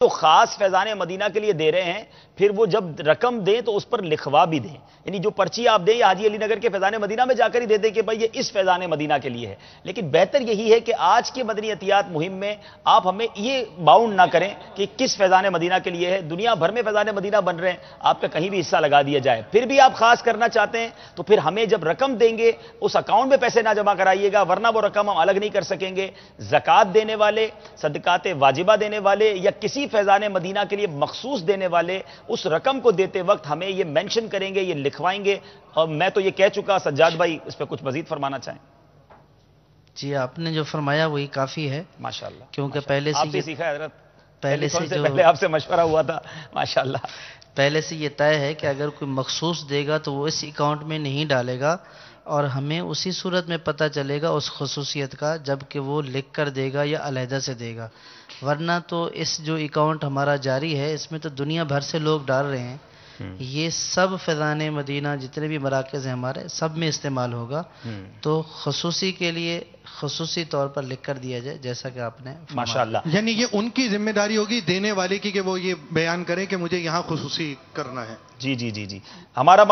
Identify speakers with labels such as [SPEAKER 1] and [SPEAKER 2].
[SPEAKER 1] تو خاص فیضان مدینہ کے لیے دے رہے ہیں، پھر وہ جب رقم دیں تو اس پر لکھوا بھی دیں، یعنی جو پرچی آپ دیں یا حاجی علی نگر کے فیضان مدینہ میں جا کر ہی دے دیں کہ بھائی یہ اس فیضان مدینہ کے لیے ہے۔ لیکن بہتر یہی ہے کہ آج کے مدنی عطیات مہم میں آپ ہمیں یہ باؤنڈ نہ کریں کہ کس فیضان مدینہ کے لیے ہے، دنیا بھر میں فیضان مدینہ بن رہے ہیں، آپ کا کہیں بھی حصہ لگا دیا جائے۔ پھر بھی آپ خاص کرنا چاہتے ہیں تو پھر ہمیں جب رقم دیں گے اس اکاؤنٹ میں پیسے نہ جمع کرائیے گا، ورنہ وہ رقم ہم الگ نہیں کر سکیں گے۔ زکوٰۃ دینے والے، صدقات واجبہ دینے والے یا کسی فیضان مدینہ کے لیے مخصوص دینے والے اس رقم کو دیتے وقت ہمیں یہ مینشن کریں گے، یہ لکھوائیں گے۔ اور میں تو یہ کہہ چکا، سجاد بھائی اس پہ کچھ مزید فرمانا چاہیں؟
[SPEAKER 2] جی آپ نے جو فرمایا وہی کافی ہے،
[SPEAKER 1] ماشاءاللہ،
[SPEAKER 2] کیونکہ پہلے
[SPEAKER 1] آپ
[SPEAKER 2] سے
[SPEAKER 1] سے سیکھا ہے حضرت،
[SPEAKER 2] پہلے سے جو
[SPEAKER 1] پہلے آپ سے مشورہ ہوا تھا، ماشاءاللہ۔
[SPEAKER 2] پہلے سے یہ طے ہے کہ اگر کوئی مخصوص دے گا تو وہ اس اکاؤنٹ میں نہیں ڈالے گا، اور ہمیں اسی صورت میں پتہ چلے گا اس خصوصیت کا جب کہ وہ لکھ کر دے گا یا علیحدہ سے دے گا، ورنہ تو اس جو اکاؤنٹ ہمارا جاری ہے اس میں تو دنیا بھر سے لوگ ڈال رہے ہیں، یہ سب فیضان مدینہ جتنے بھی مراکز ہیں ہمارے سب میں استعمال ہوگا، تو خصوصی کے لیے خصوصی طور پر لکھ کر دیا جائے جیسا کہ آپ نے فرمایا۔
[SPEAKER 1] ماشاءاللہ،
[SPEAKER 3] یعنی یہ ان کی ذمہ داری ہوگی دینے والے کی کہ وہ یہ بیان کریں کہ مجھے یہاں خصوصی کرنا ہے۔
[SPEAKER 1] جی جی جی جی، ہمارا